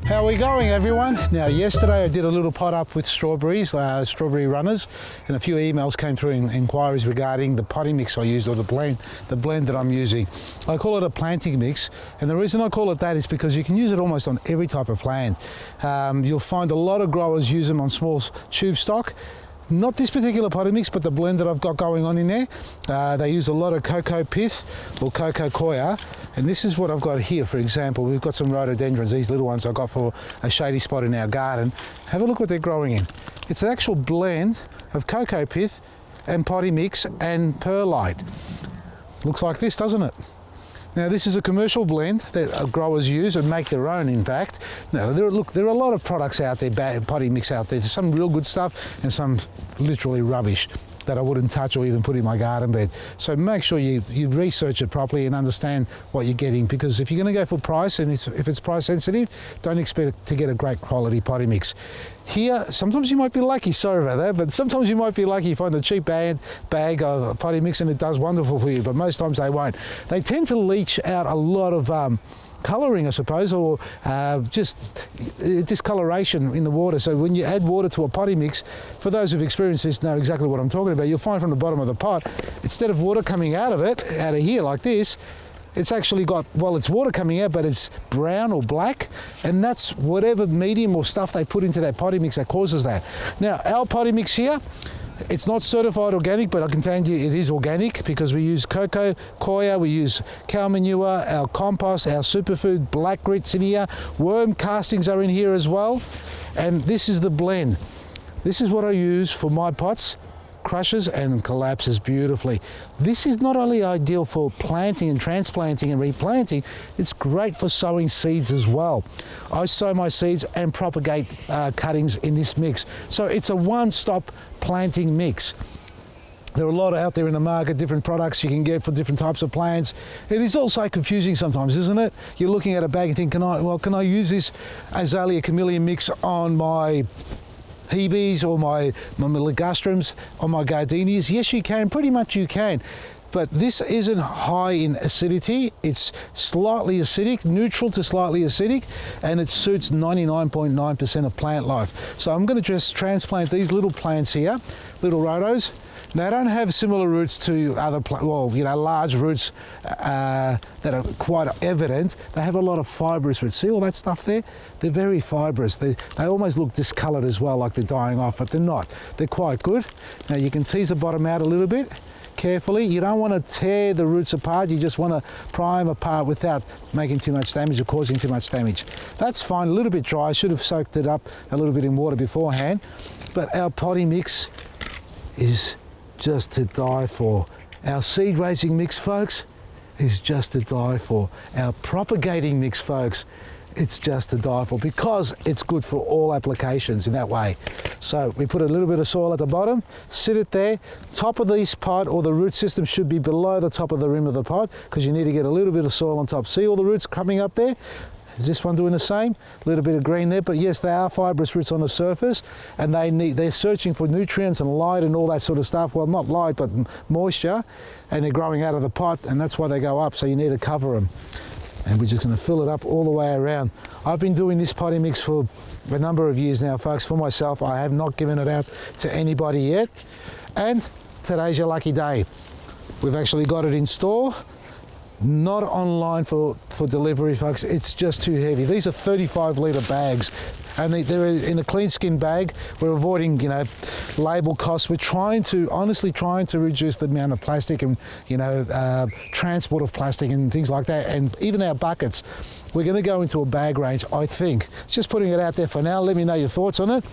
How are we going, everyone? Now, yesterday I did a little pot up with strawberries, strawberry runners, and a few emails came through in inquiries regarding the potting mix I used, or the blend that I'm using. I call it a planting mix, and the reason I call it that is because you can use it almost on every type of plant. You'll find a lot of growers use them on small tube stock. Not this particular potting mix, but the blend that I've got going on in there. They use a lot of cocoa pith or cocoa coir, and this is what I've got here. For example, we've got some rhododendrons, these little ones I got for a shady spot in our garden. Have a look what they're growing in. It's an actual blend of cocoa pith and potting mix and perlite. Looks like this, doesn't it? Now, this is a commercial blend that growers use and make their own, in fact. Now, there are a lot of products out there, potting mix out there. There's some real good stuff and some literally rubbish that I wouldn't touch or even put in my garden bed. So make sure you research it properly and understand what you're getting, because if you're going to go for price, and if it's price sensitive, don't expect to get a great quality potting mix. Here, sometimes you might be lucky, sorry about that, but sometimes you might be lucky, you find a cheap bag of potting mix and it does wonderful for you, but most times they won't. They tend to leach out a lot of colouring, I suppose, or just discoloration in the water. So when you add water to a potting mix, for those who've experienced this know exactly what I'm talking about. You'll find from the bottom of the pot, instead of water coming out of here like this, it's actually got, well, it's water coming out, but it's brown or black, and that's whatever medium or stuff they put into that potting mix that causes that. Now, our potting mix here, it's not certified organic, but I can tell you it is organic because we use cocoa coir, we use cow manure, our compost, our superfood, black grits in here, worm castings are in here as well, and this is the blend. This is what I use for my pots. Crushes and collapses beautifully. This is not only ideal for planting and transplanting and replanting, it's great for sowing seeds as well. I sow my seeds and propagate cuttings in this mix. So it's a one-stop planting mix. There are a lot out there in the market, different products you can get for different types of plants. It is also confusing sometimes, isn't it? You're looking at a bag and think, can I use this azalea camellia mix on my Hebes or my ligustrums, on my gardenias? Yes, you can, pretty much you can. But this isn't high in acidity. It's slightly acidic, neutral to slightly acidic, and it suits 99.9% of plant life. So I'm going to just transplant these little plants here, little rhodos. They don't have similar roots to other large roots that are quite evident. They have a lot of fibrous roots. See all that stuff there? They're very fibrous. They almost look discoloured as well, like they're dying off, but they're not. They're quite good. Now you can tease the bottom out a little bit carefully. You don't want to tear the roots apart. You just want to pry them apart without making too much damage or causing too much damage. That's fine. A little bit dry. I should have soaked it up a little bit in water beforehand. But our potting mix is just to die for. Our seed raising mix, folks, is just to die for. Our propagating mix, folks, it's just to die for, because it's good for all applications in that way. So we put a little bit of soil at the bottom, sit it there. Top of this pot, or the root system, should be below the top of the rim of the pot, because you need to get a little bit of soil on top. See all the roots coming up there? Is this one doing the same? A little bit of green there, but yes, they are fibrous roots on the surface, and they're searching for nutrients and light and all that sort of stuff. Well, not light, but moisture, and they're growing out of the pot, and that's why they go up, so you need to cover them. And we're just going to fill it up all the way around. I've been doing this potting mix for a number of years now, folks. For myself, I have not given it out to anybody yet, and today's your lucky day. We've actually got it in store. Not online for delivery, folks. It's just too heavy. These are 35-litre bags, and they're in a clean skin bag. We're avoiding, label costs. We're honestly trying to reduce the amount of plastic and, transport of plastic and things like that. And even our buckets, we're going to go into a bag range, I think. Just putting it out there for now. Let me know your thoughts on it.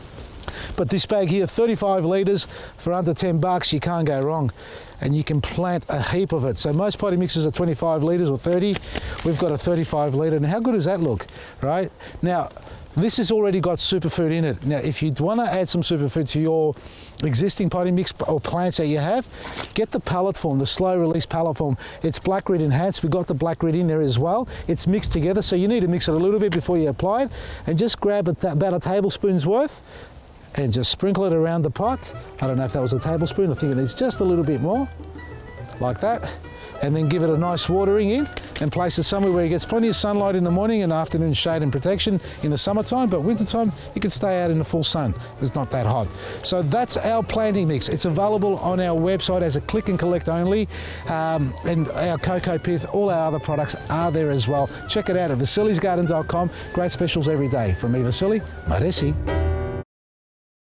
But this bag here, 35 litres for under $10, you can't go wrong. And you can plant a heap of it. So most potting mixes are 25 litres or 30. We've got a 35 litre. And how good does that look, right? Now, this has already got superfood in it. Now, if you want to add some superfood to your existing potting mix or plants that you have, get the pellet form, the slow release pellet form. It's black grit enhanced. We've got the black grit in there as well. It's mixed together, so you need to mix it a little bit before you apply it. And just grab about a tablespoon's worth and just sprinkle it around the pot. I don't know if that was a tablespoon. I think it needs just a little bit more, like that. And then give it a nice watering in. and place it somewhere where it gets plenty of sunlight in the morning and afternoon shade and protection in the summertime, but wintertime you can stay out in the full sun. It's not that hot. So that's our planting mix. It's available on our website as a click and collect only, and our cocoa pith, all our other products are there as well. Check it out at vasilisgarden.com. Great specials every day. From me, Vasily, Maresi.